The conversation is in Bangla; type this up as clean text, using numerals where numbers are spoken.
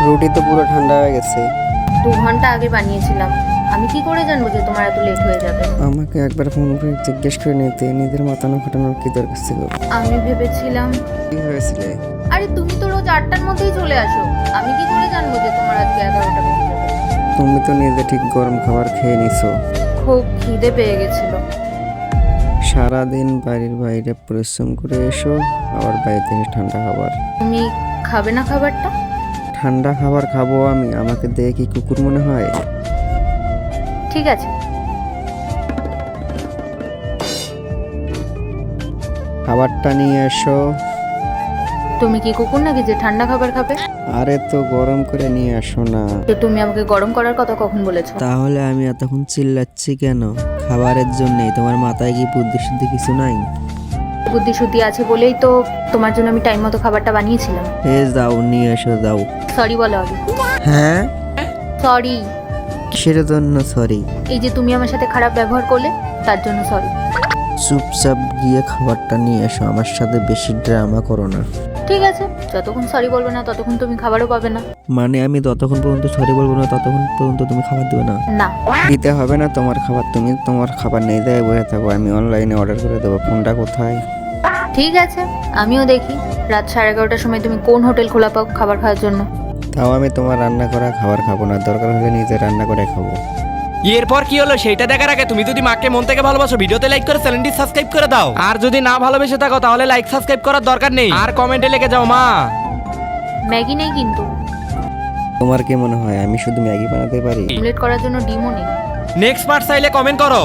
রুটি তো পুরো ঠান্ডা হয়ে গেছে। 2 ঘন্টা আগে বানিয়েছিলাম, আমি কি করে জানবো যে তোমার এত লেট হয়ে যাবে? আমাকে একবার ফোন করে জিজ্ঞেস করে নিতে, নিজের মাথানো ফাটানোর কি দরকার ছিল? আমি ভেবেছিলাম, কি হয়েছিল? আরে তুমি তো রোজ 8টার মধ্যেই চলে আসো, আমি কি করে জানবো যে তোমার আজকে 11টা বেজে যাবে? তুমি তো নিজে ঠিক গরম খাবার খেয়ে নিছো। খুব খিদে পেয়ে গেছিল। সারাদিন বাড়ির বাইরে পরিশ্রম করে এসো, আবার বাইরে থেকে ঠান্ডা খাবার। তুমি খাবে না খাবারটা? ঠান্ডা খাবার খাবো আমি? আমাকে দেখে কি কুকুর মনে হয়? ঠিক আছে। খাবারটা নিয়ে এসো। তুমি কি কুকুর নাকি যে ঠান্ডা খাবার খাবে? আরে তো গরম করে নিয়ে আসো না। তো তুমি আমাকে গরম করার কথা কখন বলেছো? তাহলে আমি এতক্ষণ চিল্লাচ্ছি কেন? খাবারের জন্যই। তোমার মাথায় কি বুদ্ধি শুদ্ধি কিছু নাই? বুদ্ধি শুদ্ধি আছে বলেই তো তোমার জন্য আমি টাইম মতো খাবারটা বানিয়েছিলাম। যাও নিয়ে এসো, যাও। সরি বলো আগে। হ্যাঁ? সরি। কিসের জন্য সরি? এই যে তুমি আমার সাথে খারাপ ব্যবহার করলে তার জন্য সরি। চুপচাপ গিয়ে খাবারটা নিয়ে এসো, আমার সাথে বেশি ড্রামা করো না। ঠিক আছে, যতক্ষণ সরি বলবে না ততক্ষণ তুমি খাবারও পাবে না। মানে আমি যতক্ষণ পর্যন্ত সরি বলবো না ততক্ষণ পর্যন্ত তুমি খাবার দেবে না? না। দিতে হবে না তোমার খাবার, তুমি তোমার খাবার নিয়ে দেয় বসে থাকো, আমি অনলাইনে অর্ডার করে দেবো। ফোনটা কোথায়? ঠিক আছে, আমিও দেখি রাত 11:30টার সময় তুমি কোন হোটেল খোলা পাও খাবার খাওয়ার জন্য। তাও আমি তোমার রান্না করা খাবার খাবো না, দরকার হলে নিজে রান্না করে খাবো। এরপর কি হলো সেটা দেখার আগে তুমি যদি মাকে মন থেকে ভালোবাসো ভিডিওতে লাইক করে চ্যানেলটি সাবস্ক্রাইব করে দাও, আর যদি না ভালোবেসে থাকো তাহলে লাইক সাবস্ক্রাইব করার দরকার নেই, আর কমেন্টে লিখে যাও মা। ম্যাগি নেই কিন্তু। তোমার কি মনে হয় আমি শুধু ম্যাগি বানাতে পারি? অমলেট করার জন্য ডিমও নেই। নেক্সট পার্ট চাইলে কমেন্ট করো।